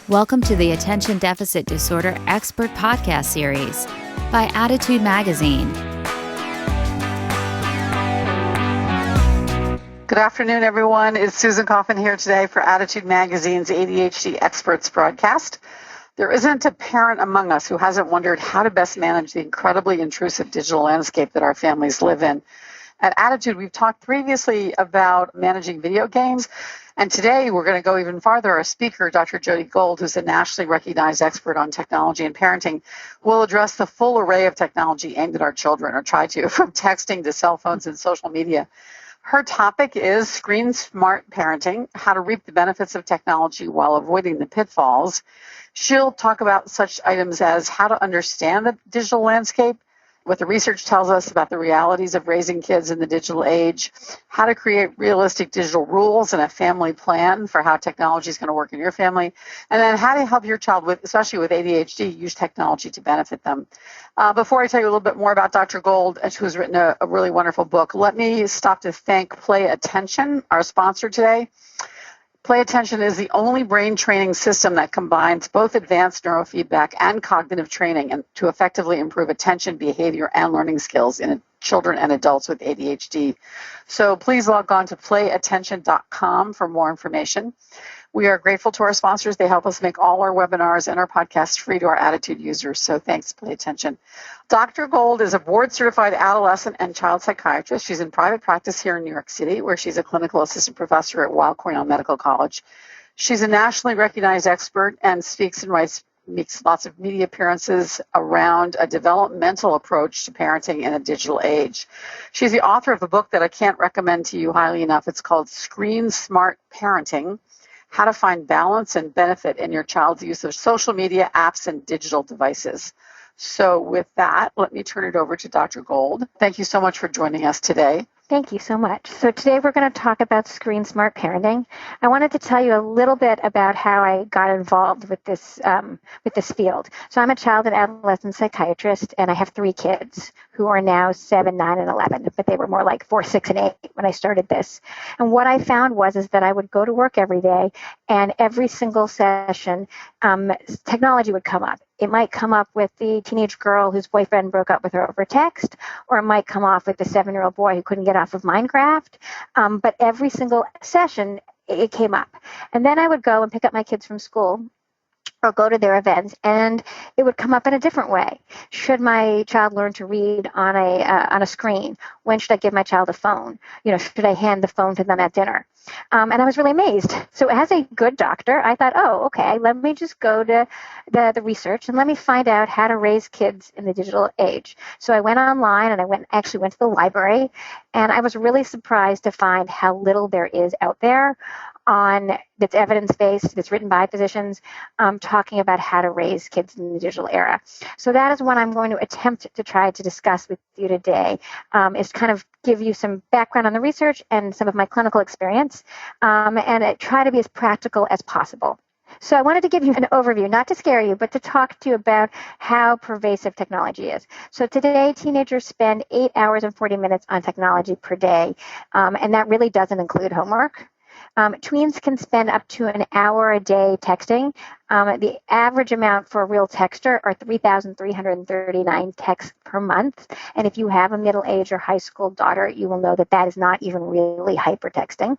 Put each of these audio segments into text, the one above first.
Welcome to the Attention Deficit Disorder Expert Podcast Series by Attitude Magazine. Good afternoon, everyone. It's Susan Coffin here today for Attitude Magazine's ADHD Experts broadcast. There isn't a parent among us who hasn't wondered how to best manage the incredibly intrusive digital landscape that our families live in. At Attitude, we've talked previously about managing video games, and today we're going to go even farther. Our speaker, Dr. Jodi Gold, who's a nationally recognized expert on technology and parenting, will address the full array of technology aimed at our children, or try to, from texting to cell phones and social media. Her topic is Screen Smart Parenting, how to reap the benefits of technology while avoiding the pitfalls. She'll talk about such items as how to understand the digital landscape, what the research tells us about the realities of raising kids in the digital age, how to create realistic digital rules and a family plan for how technology is going to work in your family, and then how to help your child, especially with ADHD, use technology to benefit them. Before I tell you a little bit more about Dr. Gold, who's written a really wonderful book, let me stop to thank Play Attention, our sponsor today. Play Attention is the only brain training system that combines both advanced neurofeedback and cognitive training and to effectively improve attention, behavior, and learning skills in children and adults with ADHD. So please log on to playattention.com for more information. We are grateful to our sponsors. They help us make all our webinars and our podcasts free to our Attitude users. So thanks, Play Attention. Dr. Gold is a board-certified adolescent and child psychiatrist. She's in private practice here in New York City, where she's a clinical assistant professor at Weill Cornell Medical College. She's a nationally recognized expert and speaks and makes lots of media appearances around a developmental approach to parenting in a digital age. She's the author of a book that I can't recommend to you highly enough. It's called Screen Smart Parenting, how to find balance and benefit in your child's use of social media, apps, and digital devices. So with that, let me turn it over to Dr. Gold. Thank you so much for joining us today. Thank you so much. So today we're going to talk about Screen Smart Parenting. I wanted to tell you a little bit about how I got involved with this field. So I'm a child and adolescent psychiatrist, and I have 3 kids who are now 7, 9, and 11, but they were more like 4, 6, and 8 when I started this. And what I found was that I would go to work every day, and every single session, technology would come up. It might come up with the teenage girl whose boyfriend broke up with her over text, or it might come off with the 7-year-old boy who couldn't get off of Minecraft. But every single session, it came up. And then I would go and pick up my kids from school or go to their events, and it would come up in a different way. Should my child learn to read on a screen? When should I give my child a phone? Should I hand the phone to them at dinner? And I was really amazed. So as a good doctor, I thought, okay, let me just go to the research and let me find out how to raise kids in the digital age. So I went online and I actually went to the library, and I was really surprised to find how little there is out there that's evidence-based, that's written by physicians, talking about how to raise kids in the digital era. So that is what I'm going to attempt to try to discuss with you today, is kind of give you some background on the research and some of my clinical experience, and try to be as practical as possible. So I wanted to give you an overview, not to scare you, but to talk to you about how pervasive technology is. So today, teenagers spend 8 hours and 40 minutes on technology per day, and that really doesn't include homework. Tweens can spend up to an hour a day texting. The average amount for a real texter are 3,339 texts per month. And if you have a middle-aged or high school daughter, you will know that is not even really hypertexting.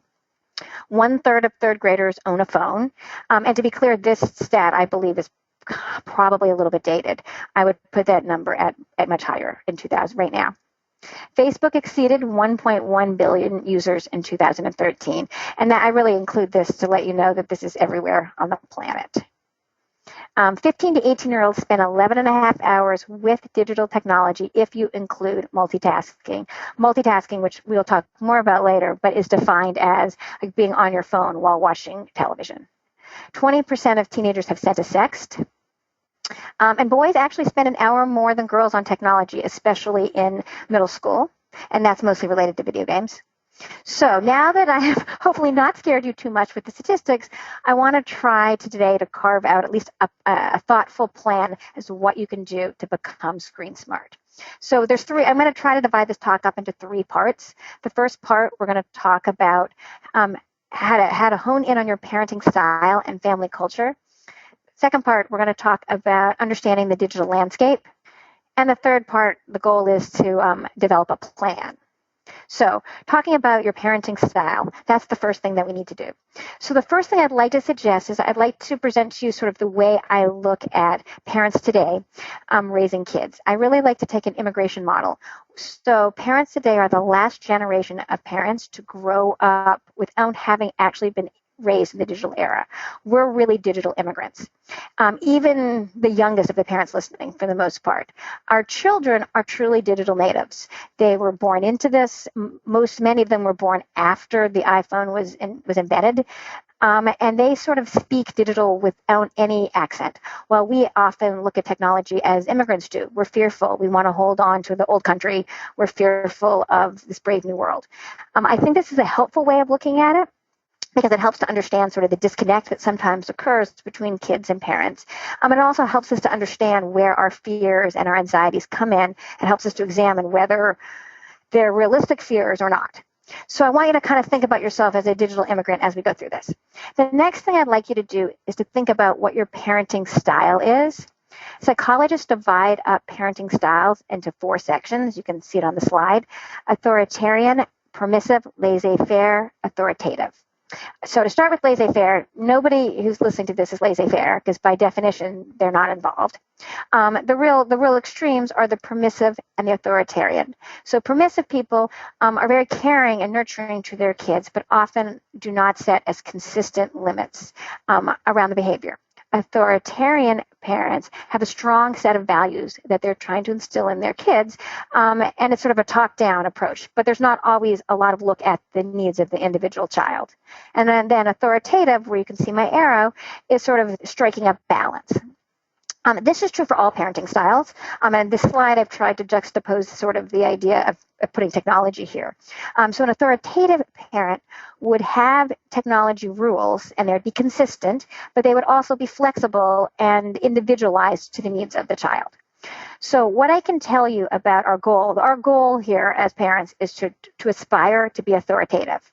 1/3 of third graders own a phone. And to be clear, this stat, I believe, is probably a little bit dated. I would put that number at much higher in 2000 right now. Facebook exceeded 1.1 billion users in 2013. And that I really include this to let you know that this is everywhere on the planet. 15 to 18-year-olds spend 11 and a half hours with digital technology if you include multitasking. Multitasking, which we'll talk more about later, but is defined as being on your phone while watching television. 20% of teenagers have sent a sext. And boys actually spend an hour more than girls on technology, especially in middle school, and that's mostly related to video games. So now that I have hopefully not scared you too much with the statistics, I want to try today to carve out at least a thoughtful plan as to what you can do to become screen smart. So there's 3. I'm going to try to divide this talk up into 3 parts. The first part, we're going to talk about how to hone in on your parenting style and family culture. Second part, we're going to talk about understanding the digital landscape. And the third part, the goal is to develop a plan. So talking about your parenting style, that's the first thing that we need to do. So the first thing I'd like to suggest is I'd like to present to you sort of the way I look at parents today raising kids. I really like to take an immigration model. So parents today are the last generation of parents to grow up without having actually been raised in the digital era. We're really digital immigrants. Even the youngest of the parents listening, for the most part. Our children are truly digital natives. They were born into this. Many of them were born after the iPhone was embedded. And they sort of speak digital without any accent. Well, we often look at technology as immigrants do. We're fearful. We want to hold on to the old country. We're fearful of this brave new world. I think this is a helpful way of looking at it, because it helps to understand sort of the disconnect that sometimes occurs between kids and parents. It also helps us to understand where our fears and our anxieties come in, and helps us to examine whether they're realistic fears or not. So I want you to kind of think about yourself as a digital immigrant as we go through this. The next thing I'd like you to do is to think about what your parenting style is. Psychologists divide up parenting styles into 4 sections. You can see it on the slide: authoritarian, permissive, laissez-faire, authoritative. So to start with laissez-faire, nobody who's listening to this is laissez-faire, because by definition, they're not involved. The real extremes are the permissive and the authoritarian. So permissive people are very caring and nurturing to their kids, but often do not set as consistent limits around the behavior. Authoritarian parents have a strong set of values that they're trying to instill in their kids, and it's sort of a top-down approach, but there's not always a lot of look at the needs of the individual child. And then authoritative, where you can see my arrow, is sort of striking a balance. This is true for all parenting styles. And this slide, I've tried to juxtapose sort of the idea of putting technology here. So an authoritative parent would have technology rules, and they'd be consistent, but they would also be flexible and individualized to the needs of the child. So what I can tell you about our goal here as parents is to aspire to be authoritative.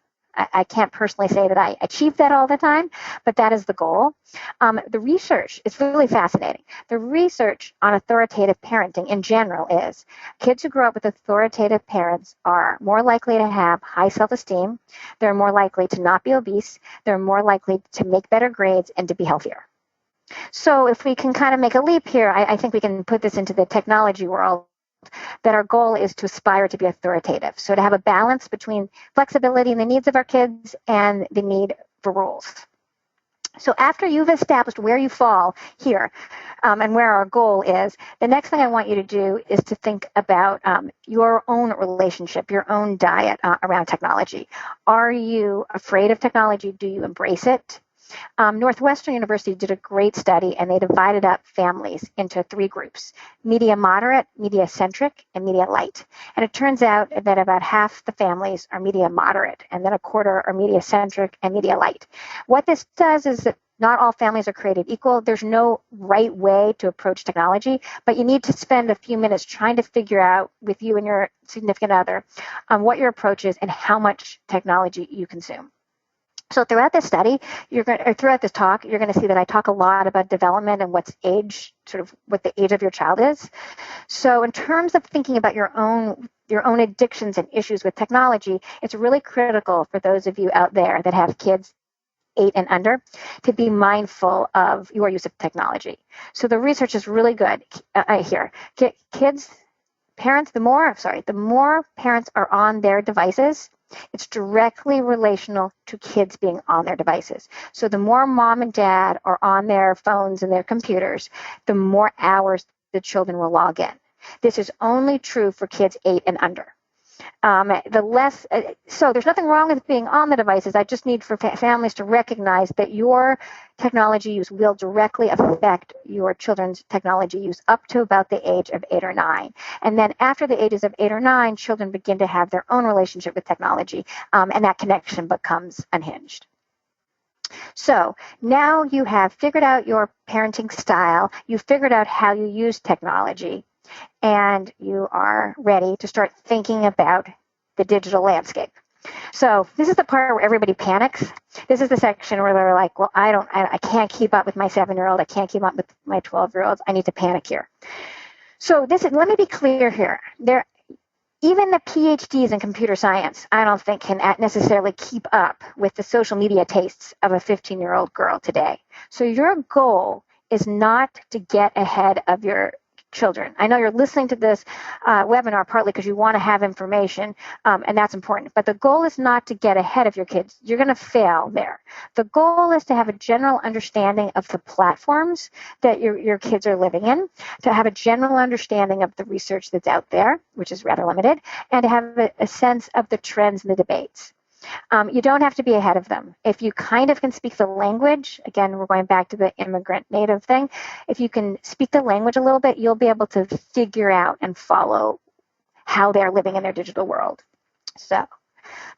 I can't personally say that I achieve that all the time, but that is the goal. The research is really fascinating. The research on authoritative parenting in general is kids who grow up with authoritative parents are more likely to have high self-esteem. They're more likely to not be obese. They're more likely to make better grades and to be healthier. So if we can kind of make a leap here, I think we can put this into the technology world, that our goal is to aspire to be authoritative. So to have a balance between flexibility and the needs of our kids and the need for rules. So after you've established where you fall here and where our goal is, the next thing I want you to do is to think about your own relationship, your own diet around technology. Are you afraid of technology? Do you embrace it? Northwestern University did a great study, and they divided up families into 3 groups: media moderate, media centric, and media light. And it turns out that about half the families are media moderate, and then a quarter are media centric and media light. What this does is that not all families are created equal. There's no right way to approach technology, but you need to spend a few minutes trying to figure out with you and your significant other what your approach is and how much technology you consume. So throughout this study, throughout this talk, you're going to see that I talk a lot about development and what the age of your child is. So in terms of thinking about your own addictions and issues with technology, it's really critical for those of you out there that have kids 8 and under to be mindful of your use of technology. So the research is really good here. The more parents are on their devices, it's directly relational to kids being on their devices. So the more mom and dad are on their phones and their computers, the more hours the children will log in. This is only true for kids 8 and under. So there's nothing wrong with being on the devices. I just need for families to recognize that your technology use will directly affect your children's technology use up to about the age of 8 or 9. And then after the ages of 8 or 9, children begin to have their own relationship with technology, and that connection becomes unhinged. So now you have figured out your parenting style, you've figured out how you use technology, and you are ready to start thinking about the digital landscape. So this is the part where everybody panics. This is the section where they're like, well, I can't keep up with my 7-year-old. I can't keep up with my 12-year-olds. I need to panic here. So let me be clear here. Even the PhDs in computer science, I don't think can necessarily keep up with the social media tastes of a 15-year-old girl today. So your goal is not to get ahead of your children. I know you're listening to this webinar partly because you want to have information, and that's important. But the goal is not to get ahead of your kids. You're going to fail there. The goal is to have a general understanding of the platforms that your kids are living in, to have a general understanding of the research that's out there, which is rather limited, and to have a sense of the trends and the debates. You don't have to be ahead of them. If you kind of can speak the language, again, we're going back to the immigrant native thing. If you can speak the language a little bit, you'll be able to figure out and follow how they're living in their digital world. So,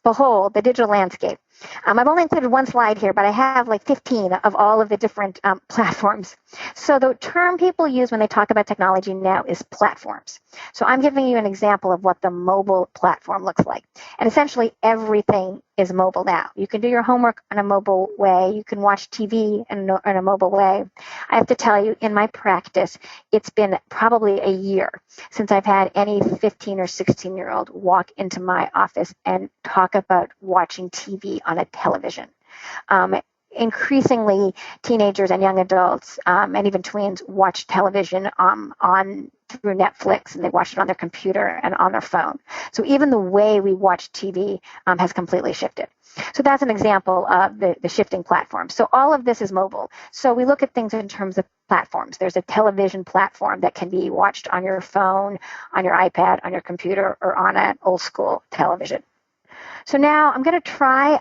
behold, the digital landscape. I've only included one slide here, but I have like 15 of all of the different platforms. So the term people use when they talk about technology now is platforms. So I'm giving you an example of what the mobile platform looks like. And essentially everything is mobile now. You can do your homework in a mobile way. You can watch TV in a mobile way. I have to tell you, in my practice, it's been probably a year since I've had any 15 or 16-year-old walk into my office and talk about watching TV on a television. Increasingly, teenagers and young adults and even tweens watch television through Netflix, and they watch it on their computer and on their phone. So even the way we watch TV has completely shifted. So that's an example of the shifting platform. So all of this is mobile. So we look at things in terms of platforms. There's a television platform that can be watched on your phone, on your iPad, on your computer, or on an old school television. So now I'm going to try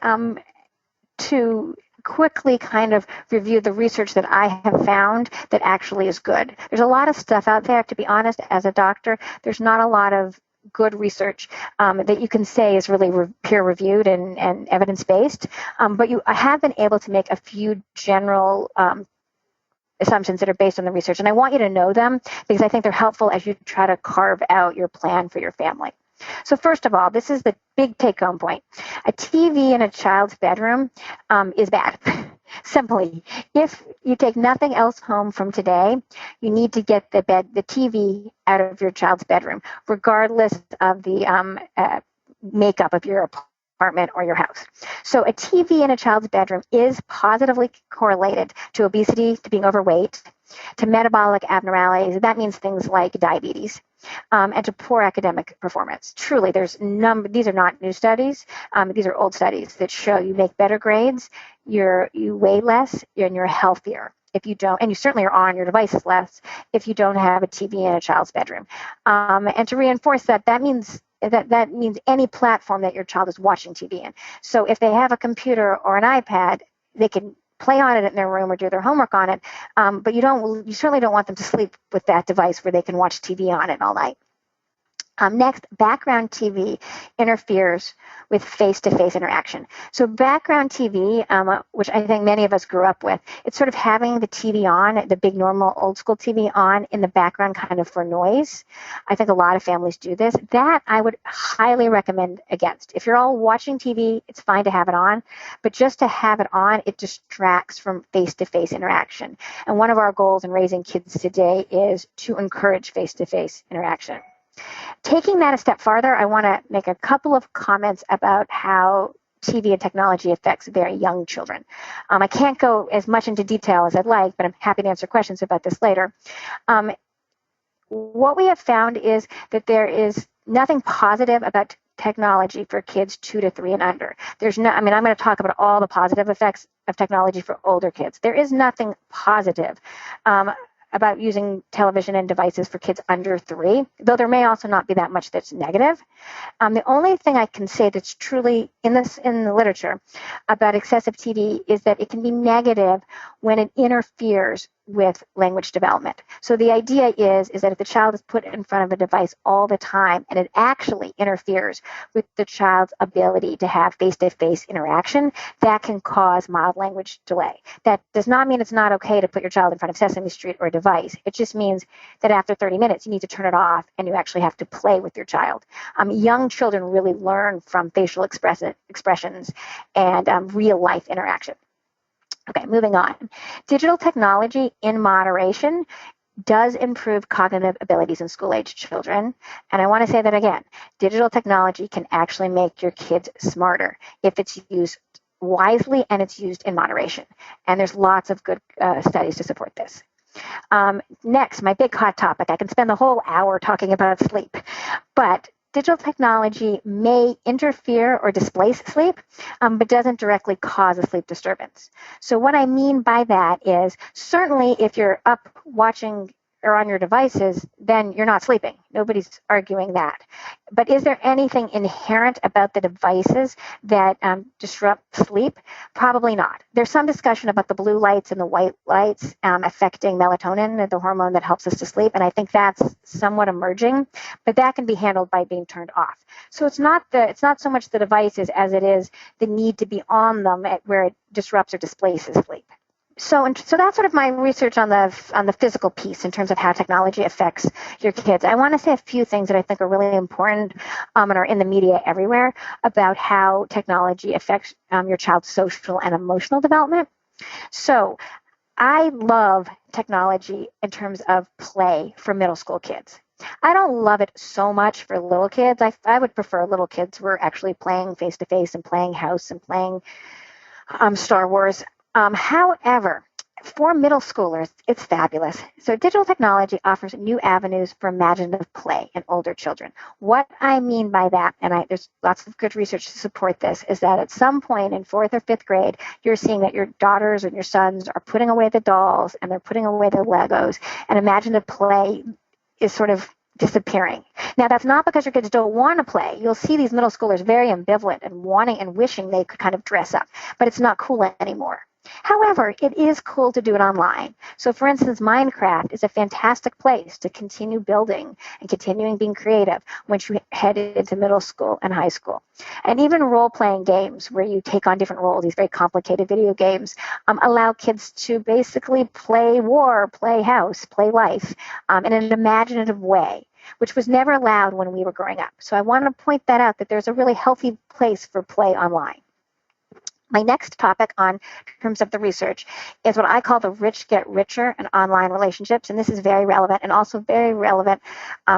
to quickly kind of review the research that I have found that actually is good. There's a lot of stuff out there. To be honest, as a doctor, there's not a lot of good research that you can say is really peer-reviewed and evidence-based, but I have been able to make a few general assumptions that are based on the research, and I want you to know them because I think they're helpful as you try to carve out your plan for your family. So first of all, this is the big take-home point. A TV in a child's bedroom is bad. Simply, if you take nothing else home from today, you need to get the TV out of your child's bedroom, regardless of the makeup of your apartment or your house. So a TV in a child's bedroom is positively correlated to obesity, to being overweight, to metabolic abnormalities. That means things like diabetes. And to poor academic performance. Truly, these are not new studies. These are old studies that show you make better grades, you weigh less, and you're healthier if you don't, and you certainly are on your devices less if you don't have a TV in a child's bedroom. And to reinforce that means any platform that your child is watching TV in. So if they have a computer or an iPad, they can play on it in their room or do their homework on it, but you certainly don't want them to sleep with that device where they can watch TV on it all night. Next, background TV interferes with face-to-face interaction. So background TV, which I think many of us grew up with, it's sort of having the TV on, the big normal old school TV on in the background kind of for noise. I think a lot of families do this. That I would highly recommend against. If you're all watching TV, it's fine to have it on, but just to have it on, it distracts from face-to-face interaction. And one of our goals in raising kids today is to encourage face-to-face interaction. Taking that a step farther, I want to make a couple of comments about how TV and technology affects very young children. I can't go as much into detail as I'd like, but I'm happy to answer questions about this later. What we have found is that there is nothing positive about technology for kids 2 to 3 and under. I'm going to talk about all the positive effects of technology for older kids. There is nothing positive about using television and devices for kids under 3, though there may also not be that much that's negative. The only thing I can say that's truly in the literature about excessive TV is that it can be negative when it interferes with language development. So the idea is that if the child is put in front of a device all the time and it actually interferes with the child's ability to have face-to-face interaction, that can cause mild language delay. That does not mean it's not okay to put your child in front of Sesame Street or a device. It just means that after 30 minutes, you need to turn it off and you actually have to play with your child. Young children really learn from facial expressions and real-life interaction. Okay, moving on. Digital technology in moderation does improve cognitive abilities in school-age children. And I want to say that again, digital technology can actually make your kids smarter if it's used wisely and it's used in moderation. And there's lots of good studies to support this. Next, my big hot topic. I can spend the whole hour talking about sleep, but digital technology may interfere or displace sleep, but doesn't directly cause a sleep disturbance. So what I mean by that is certainly if you're up watching or on your devices, then you're not sleeping. Nobody's arguing that. But is there anything inherent about the devices that disrupt sleep? Probably not. There's some discussion about the blue lights and the white lights affecting melatonin, the hormone that helps us to sleep, and I think that's somewhat emerging, but that can be handled by being turned off. So it's not so much the devices as it is the need to be on them where it disrupts or displaces sleep. So that's sort of my research on the physical piece in terms of how technology affects your kids. I want to say a few things that I think are really important and are in the media everywhere about how technology affects your child's social and emotional development. So I love technology in terms of play for middle school kids. I don't love it so much for little kids. I would prefer little kids who are actually playing face-to-face and playing house and playing Star Wars. However, for middle schoolers, it's fabulous. So digital technology offers new avenues for imaginative play in older children. What I mean by that, and there's lots of good research to support this, is that at some point in 4th or 5th grade, you're seeing that your daughters and your sons are putting away the dolls and they're putting away the Legos, and imaginative play is sort of disappearing. Now, that's not because your kids don't want to play. You'll see these middle schoolers very ambivalent and wanting and wishing they could kind of dress up, but it's not cool anymore. However, it is cool to do it online. So, for instance, Minecraft is a fantastic place to continue building and continuing being creative once you head into middle school and high school. And even role-playing games where you take on different roles, these very complicated video games, allow kids to basically play war, play house, play life in an imaginative way, which was never allowed when we were growing up. So I want to point that out, that there's a really healthy place for play online. My next topic in terms of the research is what I call the rich get richer in online relationships. And this is very relevant and also very relevant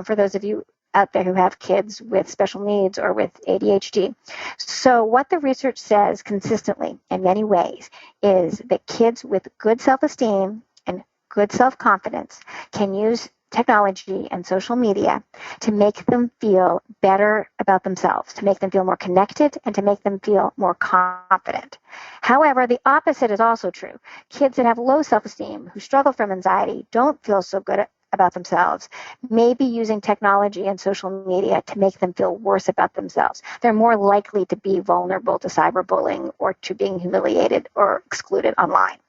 for those of you out there who have kids with special needs or with ADHD. So what the research says consistently in many ways is that kids with good self-esteem and good self-confidence can use technology and social media to make them feel better about themselves, to make them feel more connected, and to make them feel more confident. However, the opposite is also true. Kids that have low self-esteem, who struggle from anxiety, don't feel so good about themselves, may be using technology and social media to make them feel worse about themselves. They're more likely to be vulnerable to cyberbullying or to being humiliated or excluded online.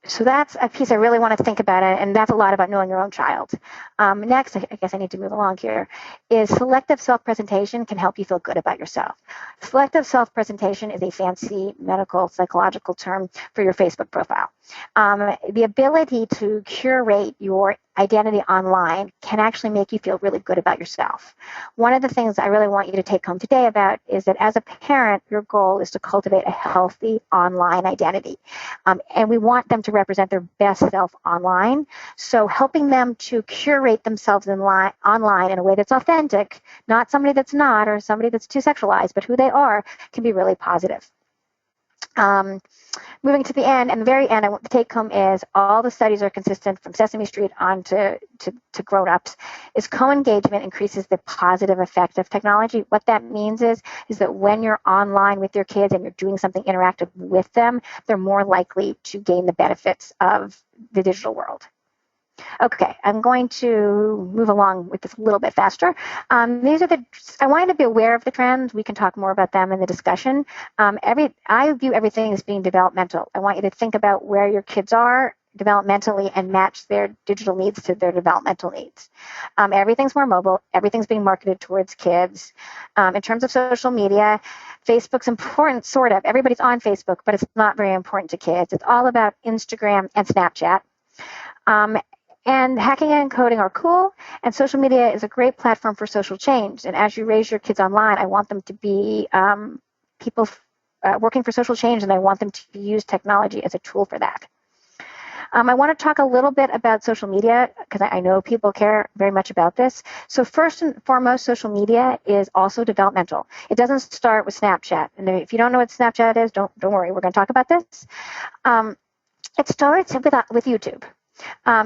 So that's a piece I really want to think about, and that's a lot about knowing your own child. Next, I guess I need to move along here, is selective self-presentation can help you feel good about yourself. Selective self-presentation is a fancy medical psychological term for your Facebook profile. The ability to curate your identity online can actually make you feel really good about yourself. One of the things I really want you to take home today about is that as a parent, your goal is to cultivate a healthy online identity. And we want them to represent their best self online. So helping them to curate themselves online in a way that's authentic, not somebody that's not or somebody that's too sexualized, but who they are, can be really positive. Moving to the end, and the very end, the take home is all the studies are consistent from Sesame Street on to grown-ups, is co-engagement increases the positive effect of technology. What that means is that when you're online with your kids and you're doing something interactive with them, they're more likely to gain the benefits of the digital world. Okay, I'm going to move along with this a little bit faster. I want you to be aware of the trends. We can talk more about them in the discussion. I view everything as being developmental. I want you to think about where your kids are developmentally and match their digital needs to their developmental needs. Everything's more mobile. Everything's being marketed towards kids. In terms of social media, Facebook's important, sort of. Everybody's on Facebook, but it's not very important to kids. It's all about Instagram and Snapchat. And hacking and coding are cool, and social media is a great platform for social change. And as you raise your kids online, I want them to be people working for social change, and I want them to use technology as a tool for that. I want to talk a little bit about social media because I know people care very much about this. So first and foremost, social media is also developmental. It doesn't start with Snapchat. And if you don't know what Snapchat is, don't worry. We're going to talk about this. It starts with YouTube.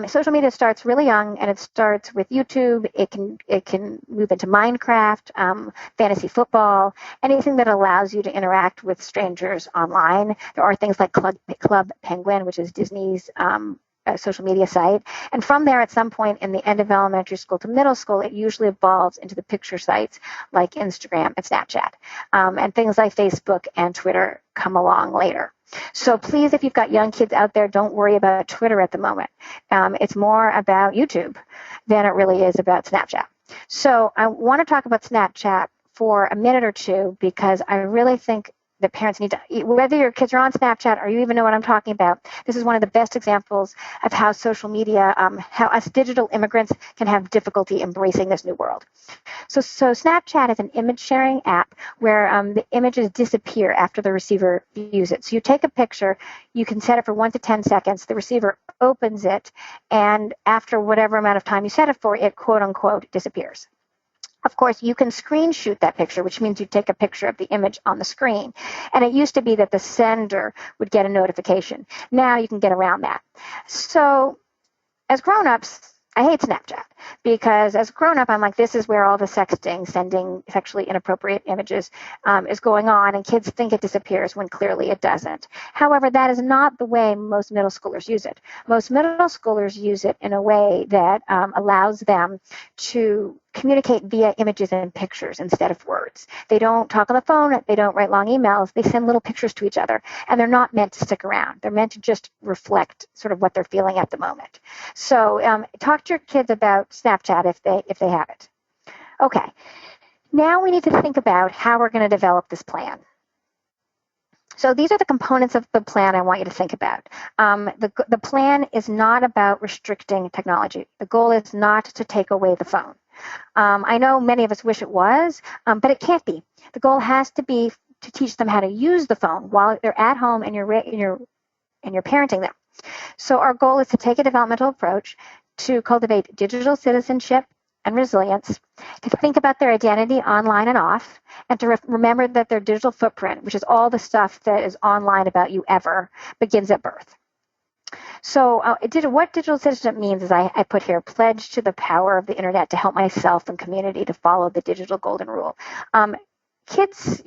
Social media starts really young, and it starts with YouTube. It can move into Minecraft, fantasy football, anything that allows you to interact with strangers online. There are things like Club Penguin, which is Disney's social media site. And from there, at some point in the end of elementary school to middle school, it usually evolves into the picture sites like Instagram and Snapchat. And things like Facebook and Twitter come along later. So please, if you've got young kids out there, don't worry about Twitter at the moment. It's more about YouTube than it really is about Snapchat. So I want to talk about Snapchat for a minute or two because I really think that parents need to, whether your kids are on Snapchat or you even know what I'm talking about, this is one of the best examples of how social media, how us digital immigrants can have difficulty embracing this new world. So Snapchat is an image sharing app where the images disappear after the receiver views it. So you take a picture, you can set it for 1 to 10 seconds, the receiver opens it, and after whatever amount of time you set it for, it quote unquote disappears. Of course, you can screenshot that picture, which means you take a picture of the image on the screen. And it used to be that the sender would get a notification. Now you can get around that. So as grown-ups, I hate Snapchat because as a grown-up, I'm like, this is where all the sexting, sending sexually inappropriate images is going on, and kids think it disappears when clearly it doesn't. However, that is not the way most middle schoolers use it. Most middle schoolers use it in a way that allows them to communicate via images and pictures instead of words. They don't talk on the phone. They don't write long emails. They send little pictures to each other, and they're not meant to stick around. They're meant to just reflect sort of what they're feeling at the moment. So talk to your kids about Snapchat if they have it. Okay. Now we need to think about how we're going to develop this plan. So these are the components of the plan I want you to think about. The plan is not about restricting technology. The goal is not to take away the phone. I know many of us wish it was, but it can't be. The goal has to be to teach them how to use the phone while they're at home and you're parenting them. So our goal is to take a developmental approach to cultivate digital citizenship and resilience, to think about their identity online and off, and to remember that their digital footprint, which is all the stuff that is online about you ever, begins at birth. So what digital citizenship means is I put here, pledge to the power of the internet to help myself and community to follow the digital golden rule. Kids,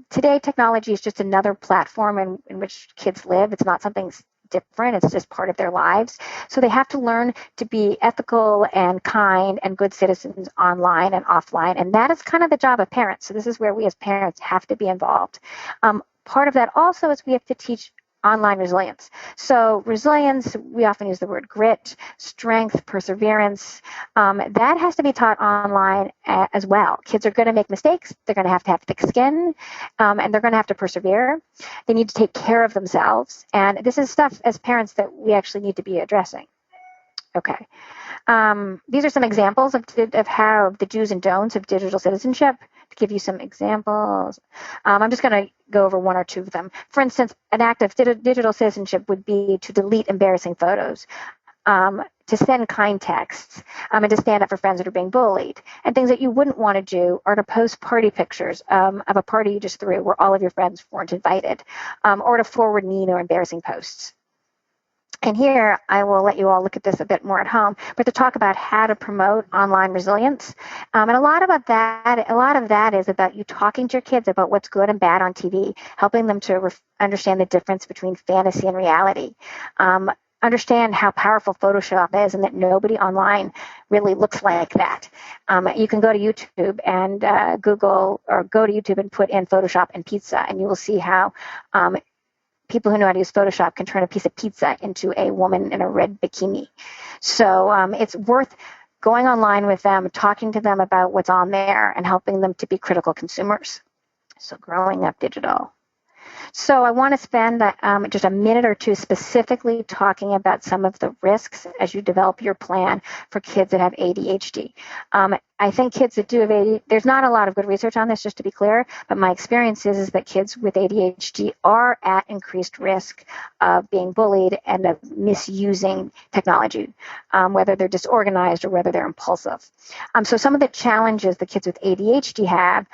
today technology is just another platform in which kids live. It's not something different. It's just part of their lives. So they have to learn to be ethical and kind and good citizens online and offline. And that is kind of the job of parents. So this is where we as parents have to be involved. Part of that also is we have to teach online resilience. So resilience, we often use the word grit, strength, perseverance. That has to be taught online as well. Kids are going to make mistakes. They're going to have thick skin, and they're going to have to persevere. They need to take care of themselves. And this is stuff as parents that we actually need to be addressing. Okay. These are some examples of how the do's and don'ts of digital citizenship. To give you some examples, I'm just going to go over one or two of them. For instance, an act of digital citizenship would be to delete embarrassing photos, to send kind texts, and to stand up for friends that are being bullied. And things that you wouldn't want to do are to post party pictures of a party you just threw where all of your friends weren't invited, or to forward mean or embarrassing posts. And here, I will let you all look at this a bit more at home, but to talk about how to promote online resilience. And a lot of that is about you talking to your kids about what's good and bad on TV, helping them to understand the difference between fantasy and reality. Understand how powerful Photoshop is and that nobody online really looks like that. You can go to YouTube and Google, or go to YouTube and put in Photoshop and pizza, and you will see how people who know how to use Photoshop can turn a piece of pizza into a woman in a red bikini. So it's worth going online with them, talking to them about what's on there, and helping them to be critical consumers. So growing up digital. So I want to spend just a minute or two specifically talking about some of the risks as you develop your plan for kids that have ADHD. I think kids that do have ADHD, there's not a lot of good research on this, just to be clear, but my experience is that kids with ADHD are at increased risk of being bullied and of misusing technology, whether they're disorganized or whether they're impulsive. So some of the challenges the kids with ADHD have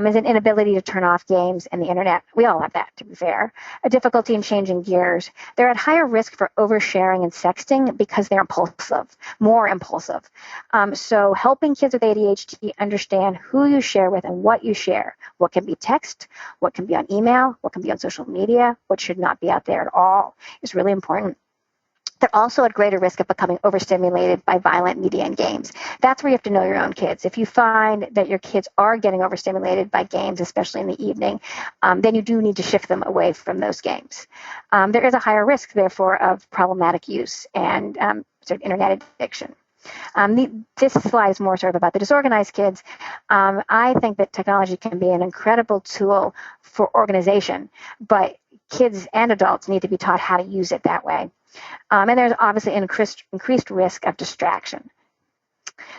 is an inability to turn off games and the internet. We all have that, to be fair. A difficulty in changing gears. They're at higher risk for oversharing and sexting because they're impulsive, more impulsive. So helping kids with ADHD understand who you share with and what you share. What can be text, what can be on email, what can be on social media, what should not be out there at all is really important. They're also at greater risk of becoming overstimulated by violent media and games. That's where you have to know your own kids. If you find that your kids are getting overstimulated by games, especially in the evening, then you do need to shift them away from those games. There is a higher risk, therefore, of problematic use and sort of internet addiction. This slide is more sort of about the disorganized kids. I think that technology can be an incredible tool for organization, but kids and adults need to be taught how to use it that way. And there's obviously increased risk of distraction.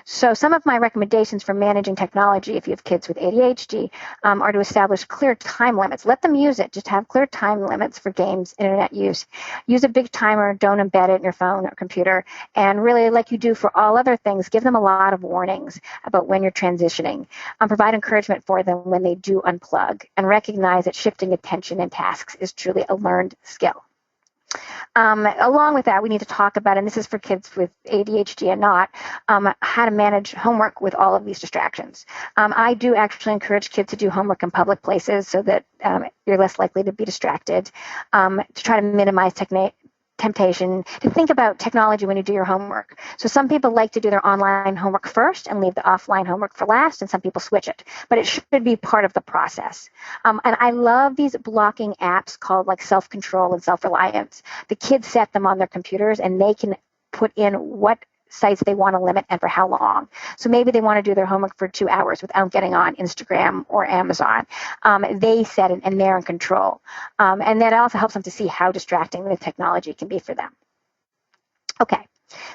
So some of my recommendations for managing technology, if you have kids with ADHD, are to establish clear time limits. Let them use it. Just have clear time limits for games, internet use. Use a big timer. Don't embed it in your phone or computer. And really, like you do for all other things, give them a lot of warnings about when you're transitioning. Provide encouragement for them when they do unplug. And recognize that shifting attention and tasks is truly a learned skill. Along with that, we need to talk about, and this is for kids with ADHD and not, how to manage homework with all of these distractions. I do actually encourage kids to do homework in public places so that you're less likely to be distracted, to try to minimize temptation, to think about technology when you do your homework. So some people like to do their online homework first and leave the offline homework for last, and some people switch it. But it should be part of the process. And I love these blocking apps called like self-control and self-reliance. The kids set them on their computers, and they can put in what sites they want to limit and for how long. So maybe they want to do their homework for 2 hours without getting on Instagram or Amazon. They set it and they're in control. And that also helps them to see how distracting the technology can be for them. Okay,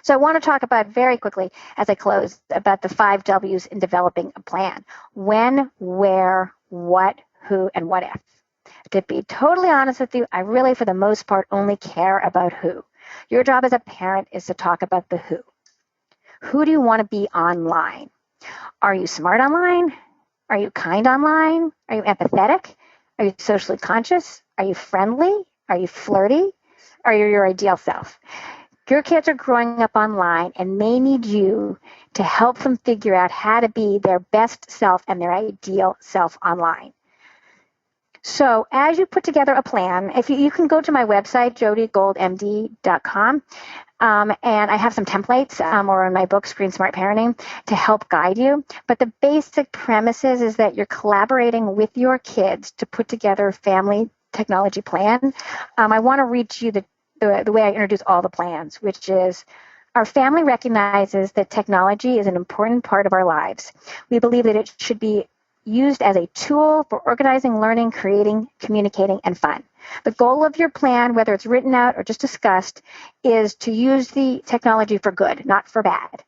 so I want to talk about very quickly as I close about the 5 W's in developing a plan. When, where, what, who, and what if. To be totally honest with you, I really, for the most part, only care about who. Your job as a parent is to talk about the who. Who do you want to be online? Are you smart online? Are you kind online? Are you empathetic? Are you socially conscious? Are you friendly? Are you flirty? Are you your ideal self? Your kids are growing up online, and they need you to help them figure out how to be their best self and their ideal self online. So as you put together a plan, if you can go to my website, jodigoldmd.com, and I have some templates or in my book, Screen Smart Parenting, to help guide you. But the basic premises is that you're collaborating with your kids to put together a family technology plan. I want to read to you the way I introduce all the plans, which is, our family recognizes that technology is an important part of our lives. We believe that it should be used as a tool for organizing, learning, creating, communicating, and fun. The goal of your plan, whether it's written out or just discussed, is to use the technology for good, not for bad.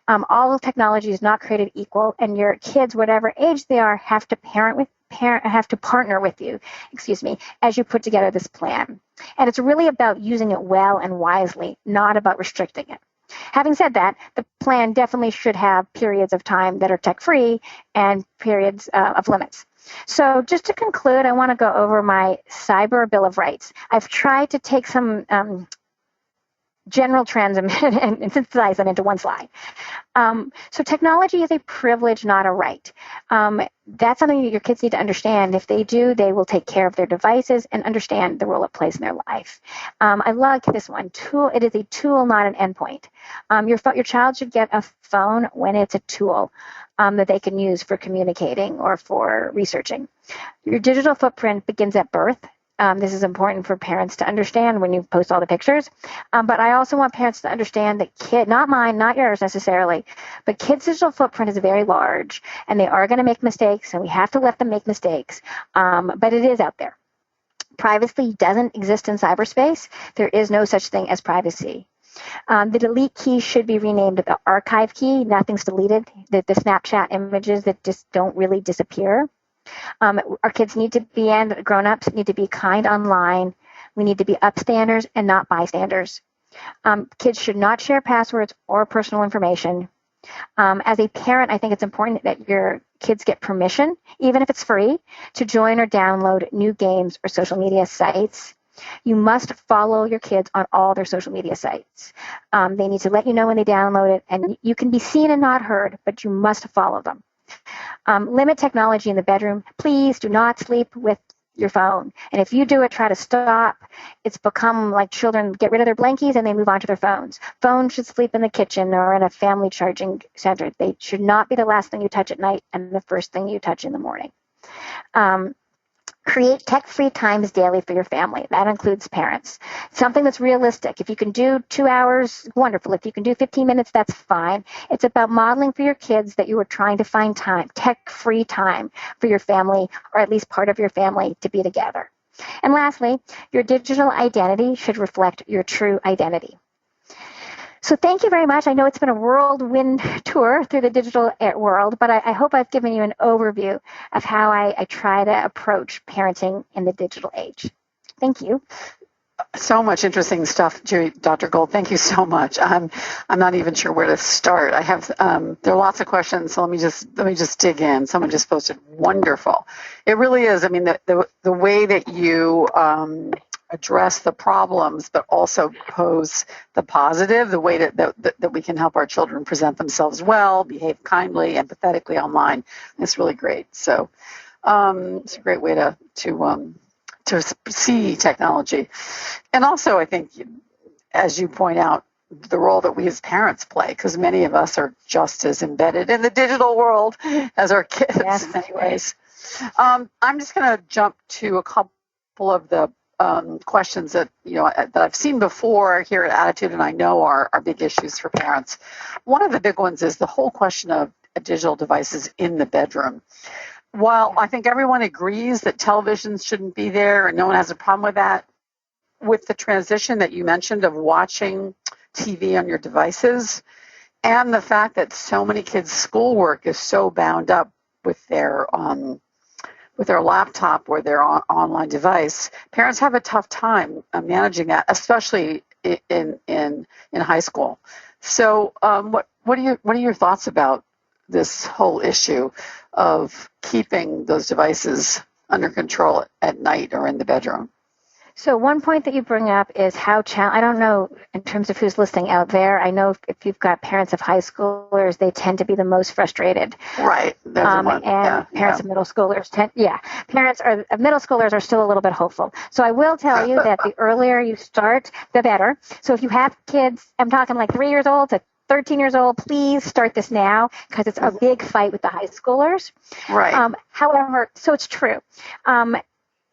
All technology is not created equal, and your kids, whatever age they are, have to partner with you, as you put together this plan. And it's really about using it well and wisely, not about restricting it. Having said that, the plan definitely should have periods of time that are tech-free and periods of limits. So just to conclude, I want to go over my Cyber Bill of Rights. I've tried to take some general trends and synthesize them into one slide. So technology is a privilege, not a right. That's something that your kids need to understand. If they do, they will take care of their devices and understand the role it plays in their life. I like this one. Tool. It is a tool, not an endpoint. Your child should get a phone when it's a tool that they can use for communicating or for researching. Your digital footprint begins at birth. This is important for parents to understand when you post all the pictures. But I also want parents to understand that not mine, not yours necessarily, but kids' digital footprint is very large, and they are going to make mistakes, and we have to let them make mistakes. But it is out there. Privacy doesn't exist in cyberspace. There is no such thing as privacy. The delete key should be renamed the archive key. Nothing's deleted. The Snapchat images that just don't really disappear. Our kids need to be, and grown-ups need to be kind online. We need to be upstanders and not bystanders. Kids should not share passwords or personal information. As a parent, I think it's important that your kids get permission, even if it's free, to join or download new games or social media sites. You must follow your kids on all their social media sites. They need to let you know when they download it, and you can be seen and not heard, but you must follow them. Limit technology in the bedroom. Please do not sleep with your phone. And if you do it, try to stop. It's become like children get rid of their blankies and they move on to their phones. Phones should sleep in the kitchen or in a family charging center. They should not be the last thing you touch at night and the first thing you touch in the morning. Create tech-free times daily for your family. That includes parents. Something that's realistic. If you can do 2 hours, wonderful. If you can do 15 minutes, that's fine. It's about modeling for your kids that you are trying to find time, tech-free time for your family, or at least part of your family, to be together. And lastly, your digital identity should reflect your true identity. So thank you very much. I know it's been a whirlwind tour through the digital world, but I hope I've given you an overview of how I try to approach parenting in the digital age. Thank you. So much interesting stuff, Dr. Gold. Thank you so much. I'm not even sure where to start. I have there are lots of questions, so let me just dig in. Someone just posted, wonderful. It really is. I mean, the way that you address the problems, but also pose the positive, the way that we can help our children present themselves well, behave kindly, empathetically online. It's really great. So it's a great way to see technology. And also, I think, as you point out, the role that we as parents play, because many of us are just as embedded in the digital world as our kids in many ways. I'm just going to jump to a couple of the questions that that I've seen before here at Attitude, and I know are big issues for parents. One of the big ones is the whole question of digital devices in the bedroom. While I think everyone agrees that televisions shouldn't be there, and no one has a problem with that, with the transition that you mentioned of watching TV on your devices, and the fact that so many kids' schoolwork is so bound up with their laptop or their online device, parents have a tough time managing that, especially in high school. So, what are your thoughts about this whole issue of keeping those devices under control at night or in the bedroom? So one point that you bring up is how I don't know in terms of who's listening out there. I know if you've got parents of high schoolers, they tend to be the most frustrated. Right. Parents of middle schoolers parents of middle schoolers are still a little bit hopeful. So I will tell you that the earlier you start, the better. So if you have kids, I'm talking like 3 years old to 13 years old, please start this now, because it's a big fight with the high schoolers. Right. However, so it's true.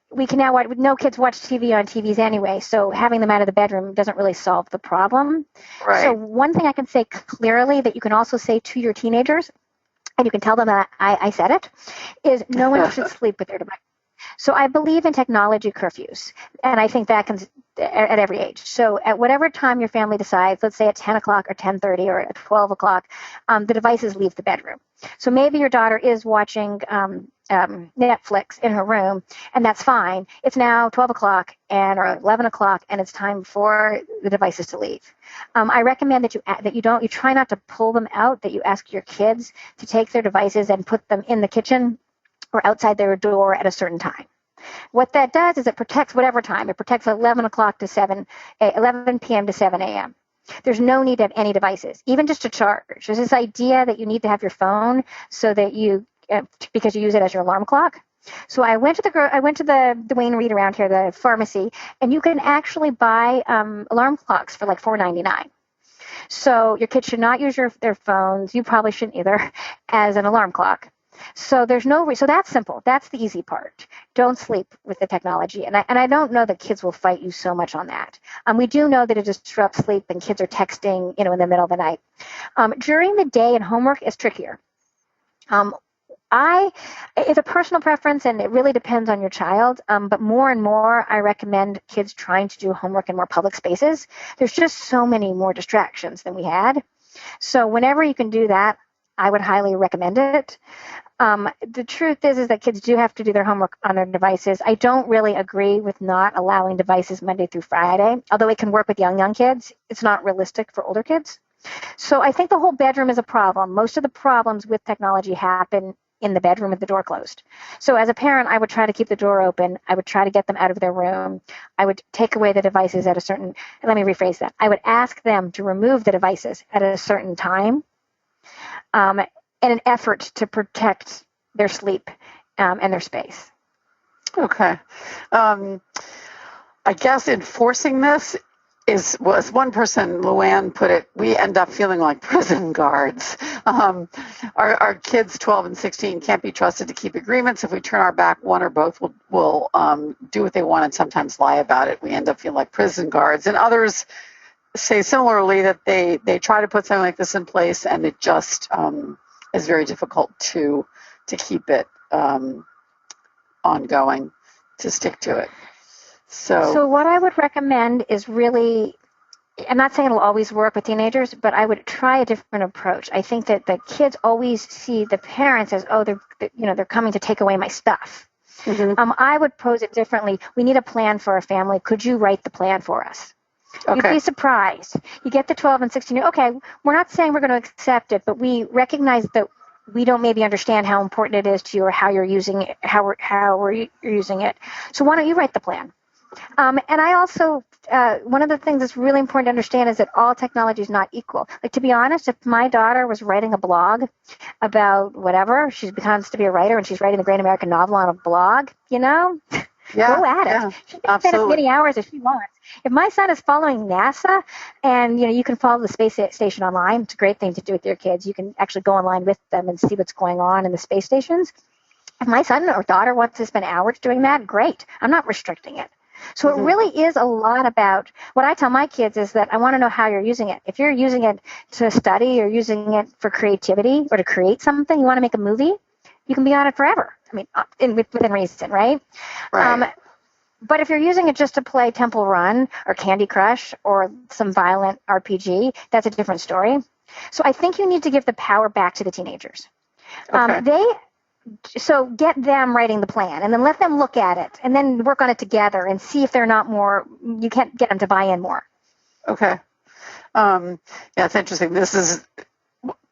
We can now watch, no kids watch TV on TVs anyway, so having them out of the bedroom doesn't really solve the problem. Right. So one thing I can say clearly that you can also say to your teenagers, and you can tell them that I said it, is no one should sleep with their device. So I believe in technology curfews, and I think that can at every age. So at whatever time your family decides, let's say at 10 o'clock or 10:30 or at 12 o'clock, the devices leave the bedroom. So maybe your daughter is watching Netflix in her room, and that's fine. It's now 12 o'clock or 11 o'clock, and it's time for the devices to leave. I recommend that you try not to pull them out, that you ask your kids to take their devices and put them in the kitchen or outside their door at a certain time. What that does is it protects whatever time. It protects 11 p.m. to 7 a.m. There's no need to have any devices, even just to charge. There's this idea that you need to have your phone so that because you use it as your alarm clock. So I went to the Duane Reade around here, the pharmacy, and you can actually buy alarm clocks for like $4.99. So your kids should not use their phones. You probably shouldn't either, as an alarm clock. So there's so that's simple. That's the easy part. Don't sleep with the technology. And I don't know that kids will fight you so much on that. We do know that it disrupts sleep and kids are texting, in the middle of the night. During the day and homework is trickier. It's a personal preference and it really depends on your child. But more and more, I recommend kids trying to do homework in more public spaces. There's just so many more distractions than we had. So whenever you can do that, I would highly recommend it. The truth is that kids do have to do their homework on their devices. I don't really agree with not allowing devices Monday through Friday, although it can work with young kids. It's not realistic for older kids. So I think the whole bedroom is a problem. Most of the problems with technology happen in the bedroom with the door closed. So as a parent, I would try to keep the door open. I would try to get them out of their room. I would take away the devices at a certain, let me rephrase that. I would ask them to remove the devices at a certain time. In an effort to protect their sleep and their space. Okay. I guess enforcing this was one person, Luann, put it, we end up feeling like prison guards. Our kids 12 and 16 can't be trusted to keep agreements. If we turn our back, one or both will do what they want and sometimes lie about it. We end up feeling like prison guards. And others say similarly that they try to put something like this in place and it just is very difficult to keep it ongoing, to stick to it. So what I would recommend is really, I'm not saying it'll always work with teenagers, but I would try a different approach. I think that the kids always see the parents as, they're coming to take away my stuff. Mm-hmm. I would pose it differently. We need a plan for our family. Could you write the plan for us? Okay. You'd be surprised. You get the 12 and 16, okay, we're not saying we're going to accept it, but we recognize that we don't maybe understand how important it is to you or how you're using it, how you're using it. So why don't you write the plan? And I also, one of the things that's really important to understand is that all technology is not equal. Like, to be honest, if my daughter was writing a blog about whatever, she becomes to be a writer and she's writing the great American novel on a blog, go at it. She can spend as many hours as she wants. If my son is following NASA and, you can follow the space station online, it's a great thing to do with your kids. You can actually go online with them and see what's going on in the space stations. If my son or daughter wants to spend hours doing that, great. I'm not restricting it. So it really is a lot about, what I tell my kids is that I want to know how you're using it. If you're using it to study or using it for creativity or to create something, you want to make a movie, you can be on it forever. I mean, within reason, right? Right. But if you're using it just to play Temple Run or Candy Crush or some violent RPG, that's a different story. So I think you need to give the power back to the teenagers. Okay. So get them writing the plan and then let them look at it and then work on it together and see if they're not more, you can't get them to buy in more. Okay. Yeah, it's interesting. This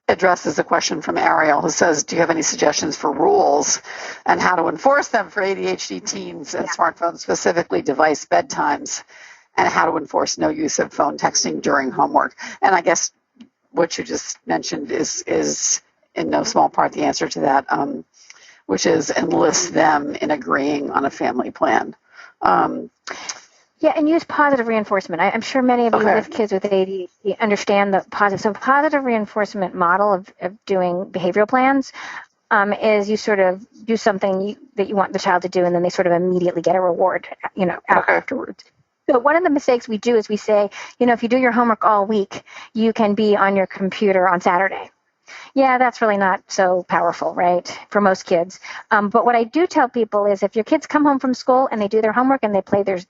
addresses a question from Ariel who says, do you have any suggestions for rules and how to enforce them for ADHD teens and smartphones, specifically device bedtimes, and how to enforce no use of phone texting during homework? And I guess what you just mentioned is in no small part the answer to that, which is enlist them in agreeing on a family plan. And use positive reinforcement. I'm sure many of you with kids with ADHD understand the positive. So positive reinforcement model of doing behavioral plans is you sort of do something that you want the child to do, and then they sort of immediately get a reward, afterwards. So one of the mistakes we do is we say, if you do your homework all week, you can be on your computer on Saturday. Yeah, that's really not so powerful, right, for most kids. But what I do tell people is if your kids come home from school and they do their homework and they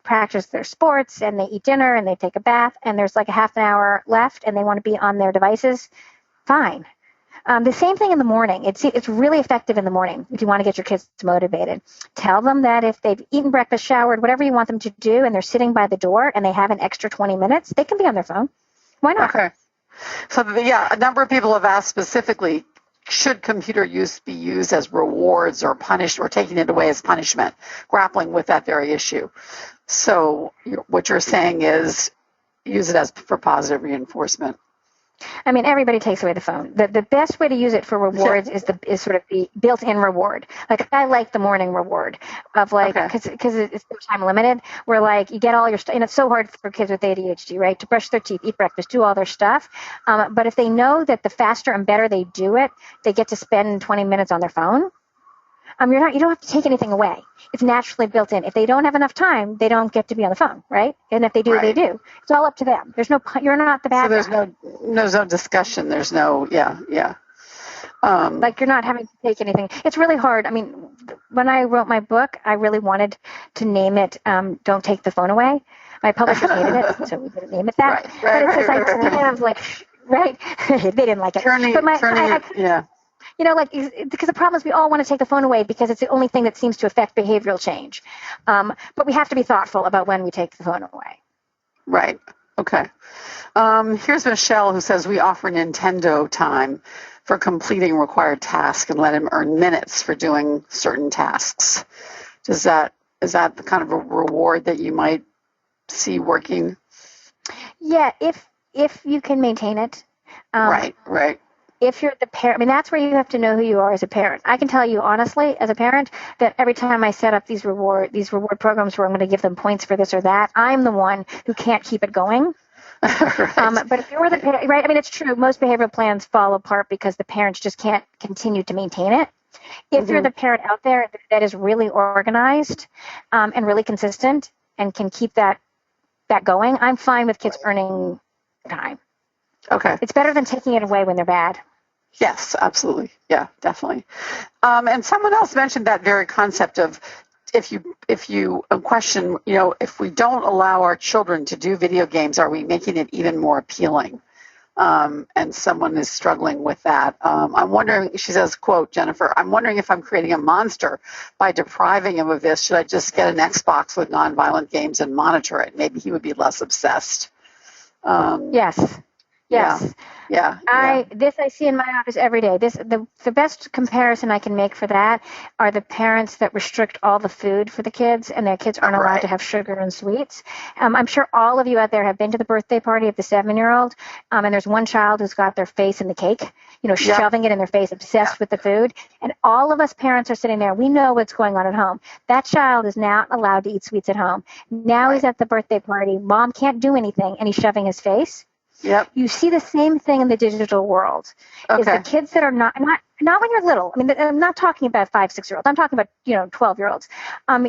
practice their sports and they eat dinner and they take a bath and there's like a half an hour left and they want to be on their devices, fine. The same thing in the morning. It's really effective in the morning if you want to get your kids motivated. Tell them that if they've eaten breakfast, showered, whatever you want them to do, and they're sitting by the door and they have an extra 20 minutes, they can be on their phone. Why not? Okay. So, a number of people have asked specifically, should computer use be used as rewards or punished or taking it away as punishment, grappling with that very issue. So what you're saying is use it for positive reinforcement. I mean, everybody takes away the phone. The best way to use it for rewards is sort of the built-in reward. Like, I like the morning reward of because it's so time limited. Where like you get all your stuff, and it's so hard for kids with ADHD, right? To brush their teeth, eat breakfast, do all their stuff. But if they know that the faster and better they do it, they get to spend 20 minutes on their phone. You don't have to take anything away. It's naturally built in. If they don't have enough time, they don't get to be on the phone, right? And if they do, they do. It's all up to them. You're not the bad guy. So there's no discussion. There's no, yeah. Like, you're not having to take anything. It's really hard. I mean, when I wrote my book, I really wanted to name it Don't Take the Phone Away. My publishers hated it, so we didn't name it that. But it's just like to have, like, right? They didn't like it. Because the problem is we all want to take the phone away because it's the only thing that seems to affect behavioral change. But we have to be thoughtful about when we take the phone away. Right. Okay. Here's Michelle, who says we offer Nintendo time for completing required tasks and let him earn minutes for doing certain tasks. Is that the kind of a reward that you might see working? Yeah, if you can maintain it. Right. If you're the parent, I mean, that's where you have to know who you are as a parent. I can tell you honestly, as a parent, that every time I set up these reward programs where I'm going to give them points for this or that, I'm the one who can't keep it going. Right. But if you're the parent, right? I mean, it's true. Most behavioral plans fall apart because the parents just can't continue to maintain it. If you're the parent out there that is really organized and really consistent and can keep that going, I'm fine with kids earning time. Okay. It's better than taking it away when they're bad. Yes, absolutely. Yeah, definitely. And someone else mentioned that very concept of if you question, if we don't allow our children to do video games, are we making it even more appealing? And someone is struggling with that. I'm wondering, she says, quote, Jennifer, I'm wondering if I'm creating a monster by depriving him of this. Should I just get an Xbox with nonviolent games and monitor it? Maybe he would be less obsessed. Yes. Yeah. This I see in my office every day. The best comparison I can make for that are the parents that restrict all the food for the kids, and their kids aren't allowed to have sugar and sweets. I'm sure all of you out there have been to the birthday party of the 7-year-old, and there's one child who's got their face in the cake, shoving it in their face, obsessed with the food. And all of us parents are sitting there. We know what's going on at home. That child is not allowed to eat sweets at home. Now he's at the birthday party. Mom can't do anything, and he's shoving his face. Yep. You see the same thing in the digital world. Okay. Is the kids that are not when you're little. I mean, I'm not talking about 5, 6-year-olds. I'm talking about 12-year-olds.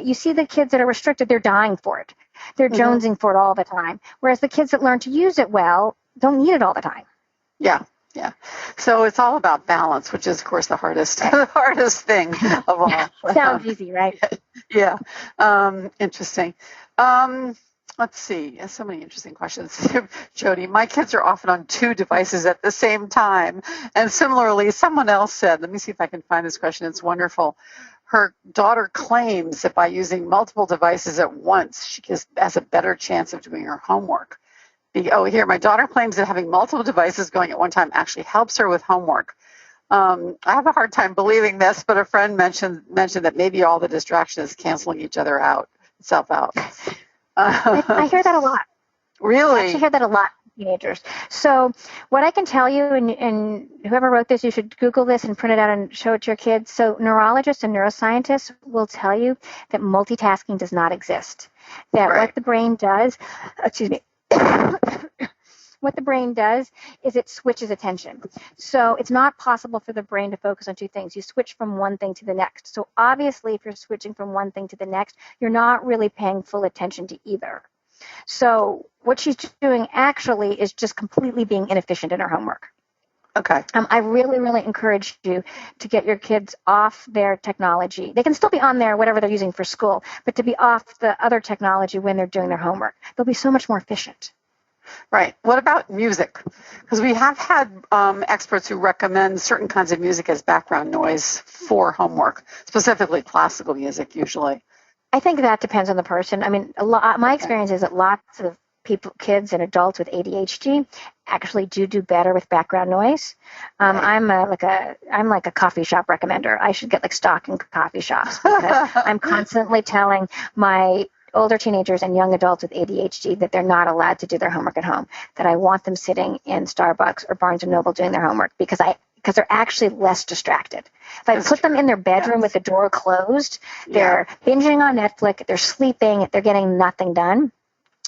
You see the kids that are restricted. They're dying for it. They're jonesing for it all the time. Whereas the kids that learn to use it well don't need it all the time. Yeah. So it's all about balance, which is, of course, the hardest thing of all. Sounds easy, right? Yeah. Interesting. Let's see. So many interesting questions. Jodi, my kids are often on 2 devices at the same time. And similarly, someone else said, let me see if I can find this question. It's wonderful. Her daughter claims that by using multiple devices at once, she has a better chance of doing her homework. My daughter claims that having multiple devices going at one time actually helps her with homework. I have a hard time believing this, but a friend mentioned that maybe all the distraction is canceling itself out. I hear that a lot. Really? I actually hear that a lot from teenagers. So what I can tell you, and whoever wrote this, you should Google this and print it out and show it to your kids. So neurologists and neuroscientists will tell you that multitasking does not exist. That what the brain does, what the brain does is it switches attention. So it's not possible for the brain to focus on 2 things. You switch from one thing to the next. So obviously, if you're switching from one thing to the next, you're not really paying full attention to either. So what she's doing actually is just completely being inefficient in her homework. Okay. I really, really encourage you to get your kids off their technology. They can still be on there, whatever they're using for school, but to be off the other technology when they're doing their homework. They'll be so much more efficient. Right. What about music? Because we have had experts who recommend certain kinds of music as background noise for homework, specifically classical music usually. I think that depends on the person. I mean, my experience is that lots of kids and adults with ADHD actually do better with background noise. I'm like a coffee shop recommender. I should get stock in coffee shops because I'm constantly telling my older teenagers and young adults with ADHD that they're not allowed to do their homework at home, that I want them sitting in Starbucks or Barnes & Noble doing their homework because they're actually less distracted. If I put them in their bedroom with the door closed, they're binging on Netflix, they're sleeping, they're getting nothing done.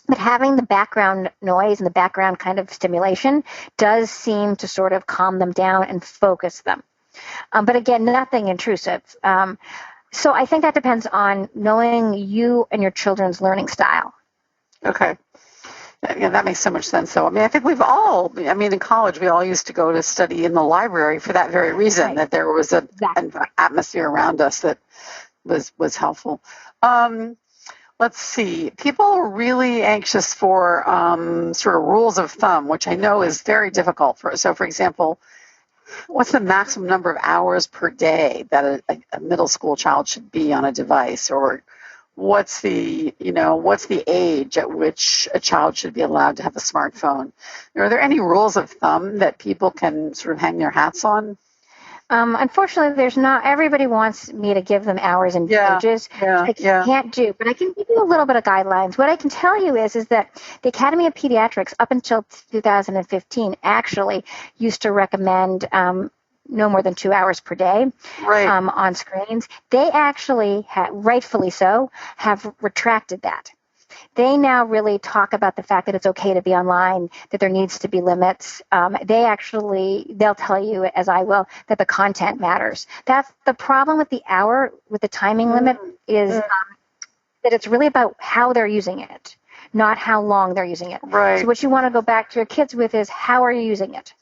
But having the background noise and the background kind of stimulation does seem to sort of calm them down and focus them. But again, nothing intrusive. So I think that depends on knowing you and your children's learning style. Okay. Yeah, that makes so much sense. So, I mean, I think in college, we all used to go to study in the library for that very reason, that there was an atmosphere around us that was helpful. Let's see. People are really anxious for sort of rules of thumb, which I know is very difficult. So, for example, what's the maximum number of hours per day that a middle school child should be on a device? Or what's the age at which a child should be allowed to have a smartphone? Are there any rules of thumb that people can sort of hang their hats on? Unfortunately, there's not. Everybody wants me to give them hours and ages. I can't do, but I can give you a little bit of guidelines. What I can tell you is that the Academy of Pediatrics, up until 2015, actually used to recommend no more than 2 hours per day on screens. They actually, rightfully so, have retracted that. They now really talk about the fact that it's okay to be online, that there needs to be limits. They'll tell you, as I will, that the content matters. That's the problem with the hour, with the timing limit, is that it's really about how they're using it, not how long they're using it. Right. So what you want to go back to your kids with is, how are you using it?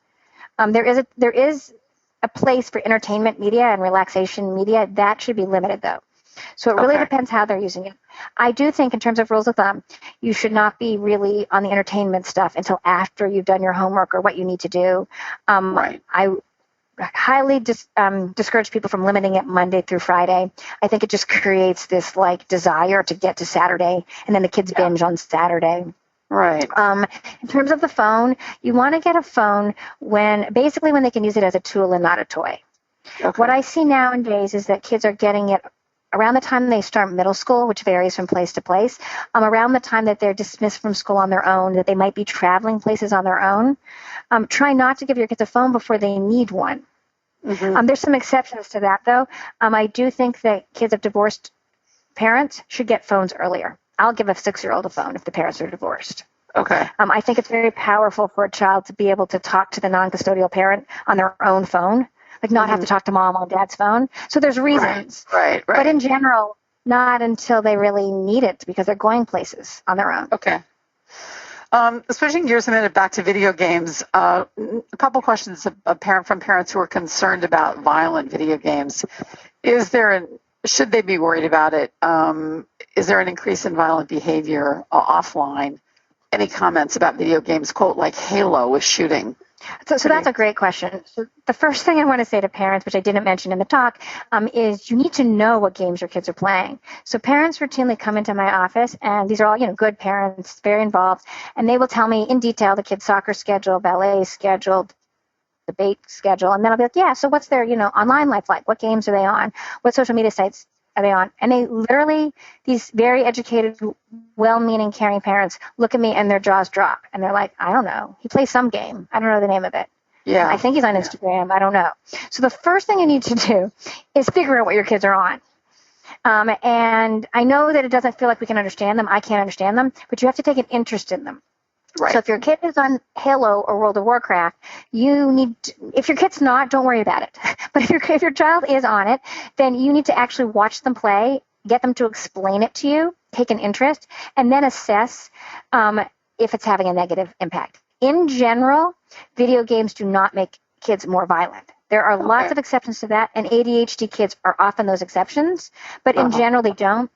There is a place for entertainment media and relaxation media. That should be limited, though. So it really depends how they're using it. I do think, in terms of rules of thumb, you should not be really on the entertainment stuff until after you've done your homework or what you need to do. I highly discourage people from limiting it Monday through Friday. I think it just creates this desire to get to Saturday, and then the kids binge on Saturday. Right. In terms of the phone, you want to get a phone when they can use it as a tool and not a toy. Okay. What I see nowadays is that kids are getting it around the time they start middle school, which varies from place to place, around the time that they're dismissed from school on their own, that they might be traveling places on their own. Try not to give your kids a phone before they need one. Mm-hmm. There's some exceptions to that, though. I do think that kids of divorced parents should get phones earlier. I'll give a 6-year-old a phone if the parents are divorced. Okay. I think it's very powerful for a child to be able to talk to the non-custodial parent on their own phone. Not have to talk to mom on dad's phone. So there's reasons. Right. But in general, not until they really need it, because they're going places on their own. Okay. Switching gears a minute back to video games, a couple questions from parents who are concerned about violent video games. Should they be worried about it? Is there an increase in violent behavior offline? Any comments about video games, quote, like Halo with shooting? So that's a great question. So the first thing I want to say to parents, which I didn't mention in the talk, is you need to know what games your kids are playing. So parents routinely come into my office, and these are all, good parents, very involved, and they will tell me in detail the kids' soccer schedule, ballet schedule, debate schedule, and then I'll be like, so what's their, online life like? What games are they on? What social media sites are they on? And they literally, these very educated, well-meaning, caring parents look at me and their jaws drop. And they're like, I don't know. He plays some game. I don't know the name of it. Yeah. I think he's on Instagram. I don't know. So the first thing you need to do is figure out what your kids are on. And I know that it doesn't feel like we can understand them. I can't understand them. But you have to take an interest in them. Right. So if your kid is on Halo or World of Warcraft, if your kid's not, don't worry about it. But if your child is on it, then you need to actually watch them play, get them to explain it to you, take an interest, and then assess if it's having a negative impact. In general, video games do not make kids more violent. There are lots of exceptions to that, and ADHD kids are often those exceptions, but in general they don't.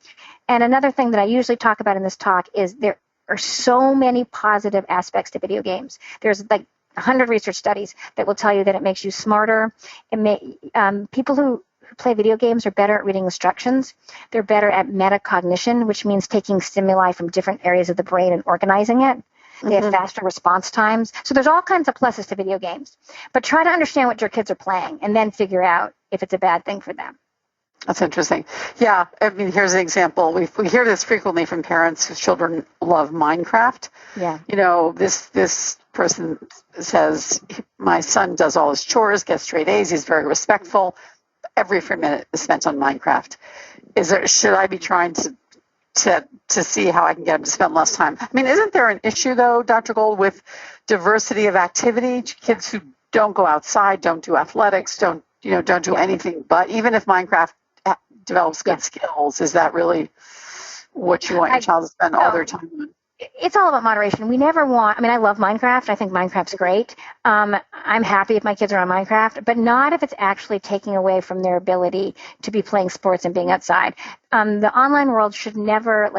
And another thing that I usually talk about in this talk is there are so many positive aspects to video games. There's 100 research studies that will tell you that it makes you smarter. People who play video games are better at reading instructions. They're better at metacognition, which means taking stimuli from different areas of the brain and organizing it. They have faster response times. So there's all kinds of pluses to video games. But try to understand what your kids are playing and then figure out if it's a bad thing for them. That's interesting. Yeah, I mean, here's an example. We hear this frequently from parents whose children love Minecraft. Yeah. You know, this person says, my son does all his chores, gets straight A's, he's very respectful. Every free minute is spent on Minecraft. Should I be trying to see how I can get him to spend less time? I mean, isn't there an issue though, Dr. Gold, with diversity of activity? Kids who don't go outside, don't do athletics, don't do anything but, even if Minecraft develops good skills, is that really what you want your child to spend all their time on? It's all about moderation. We never want, I mean, I love Minecraft. I think Minecraft's great. I'm happy if my kids are on Minecraft, but not if it's actually taking away from their ability to be playing sports and being outside. The online world should never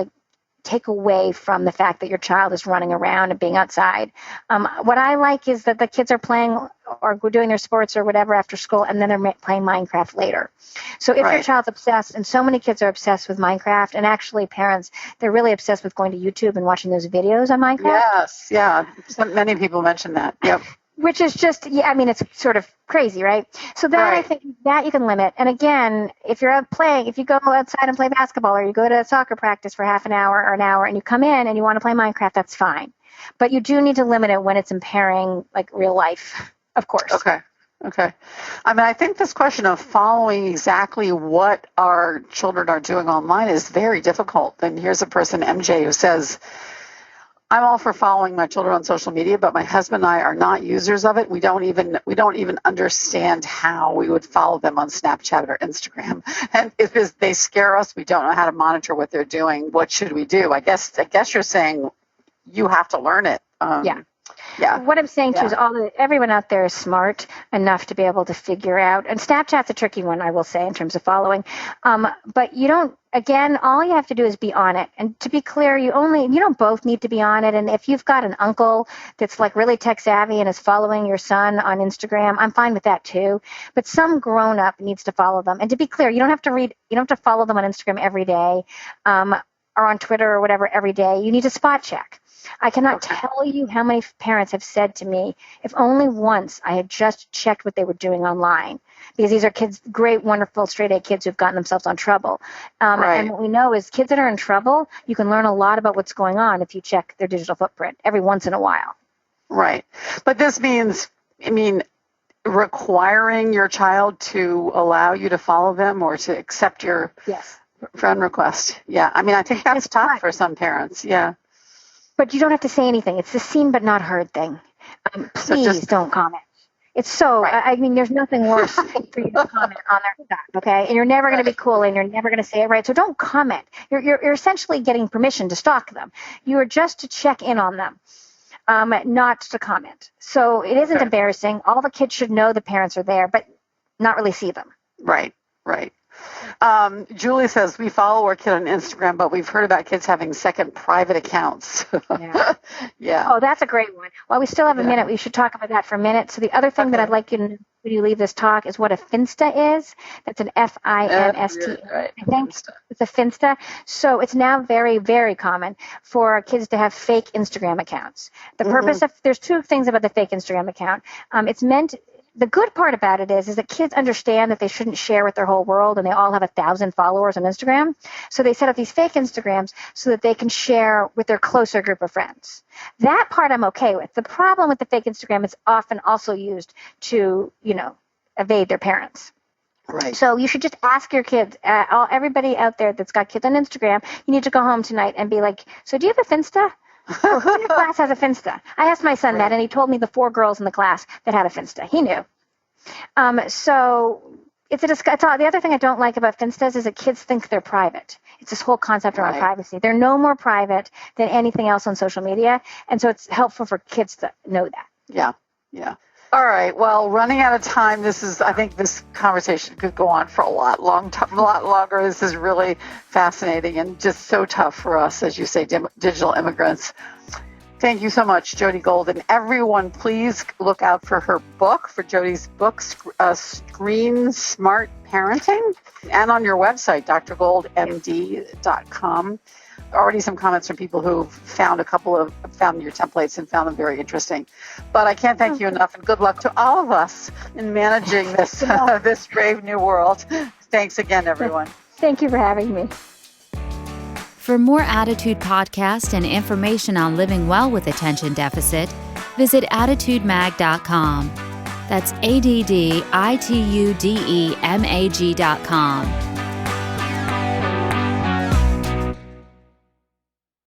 take away from the fact that your child is running around and being outside. What I like is that the kids are playing or doing their sports or whatever after school, and then they're playing Minecraft later. So if your child's obsessed, and so many kids are obsessed with Minecraft, and actually parents, they're really obsessed with going to YouTube and watching those videos on Minecraft. Yes, yeah. Many people mention that. Yep. Which is just, I mean, it's sort of crazy, right? So that I think that you can limit. And again, if you're out playing, if you go outside and play basketball, or you go to soccer practice for half an hour or an hour and you come in and you want to play Minecraft, that's fine. But you do need to limit it when it's impairing real life, of course. Okay. I mean, I think this question of following exactly what our children are doing online is very difficult. And here's a person, MJ, who says, I'm all for following my children on social media, but my husband and I are not users of it. We don't even understand how we would follow them on Snapchat or Instagram. And if they scare us, we don't know how to monitor what they're doing. What should we do? I guess you're saying you have to learn it. Yeah. What I'm saying too is everyone out there is smart enough to be able to figure out, and Snapchat's a tricky one, I will say, in terms of following. But you don't, again, all you have to do is be on it. And to be clear, you don't both need to be on it. And if you've got an uncle that's really tech savvy and is following your son on Instagram, I'm fine with that too. But some grown up needs to follow them. And to be clear, you don't have to follow them on Instagram every day, or on Twitter or whatever every day. You need to spot check. I cannot tell you how many parents have said to me, if only once I had just checked what they were doing online, because these are kids, great, wonderful, straight A kids who've gotten themselves on trouble. And what we know is kids that are in trouble, you can learn a lot about what's going on if you check their digital footprint every once in a while. Right. But this means, requiring your child to allow you to follow them or to accept your friend request. Yeah. I mean, I think that's tough for some parents. Yeah. But you don't have to say anything. It's the seen but not heard thing. Please don't comment. It's so, I mean, there's nothing worse for you to comment on their stuff, okay? And you're never going to be cool and you're never going to say it right. So don't comment. You're essentially getting permission to stalk them. You are just to check in on them, not to comment. So it isn't embarrassing. All the kids should know the parents are there, but not really see them. Right. Julie says, we follow our kid on Instagram, but we've heard about kids having second private accounts. Yeah. Oh, that's a great one. While we still have a minute, we should talk about that for a minute. So the other thing that I'd like you to know when you leave this talk is what a Finsta is. That's an Finsta. Right. I think it's a Finsta. So it's now very, very common for kids to have fake Instagram accounts. The purpose of, there's two things about the fake Instagram account. It's meant, the good part about it is that kids understand that they shouldn't share with their whole world, and they all have 1,000 followers on Instagram. So they set up these fake Instagrams so that they can share with their closer group of friends. That part I'm okay with. The problem with the fake Instagram is often also used to, evade their parents. Right. So you should just ask your kids, everybody out there that's got kids on Instagram, you need to go home tonight and be like, so do you have a Finsta? Or who in your class has a Finsta? I asked my son that, and he told me the 4 girls in the class that had a Finsta. He knew. So it's the other thing I don't like about Finstas is that kids think they're private. It's this whole concept around privacy. They're no more private than anything else on social media, and so it's helpful for kids to know that. Yeah. All right. Well, running out of time. I think this conversation could go on for a lot longer. This is really fascinating and just so tough for us, as you say, digital immigrants. Thank you so much, Jodi Gold. And everyone, please look out for her book, for Jodi's book, Screen Smart Parenting, and on your website, drgoldmd.com. Already some comments from people who found your templates and found them very interesting. But I can't thank you enough, and good luck to all of us in managing this this brave new world. Thanks again, everyone. Thank you for having me. For more Attitude podcasts and information on living well with attention deficit, visit attitudemag.com. That's ADDITUDEMAG.com.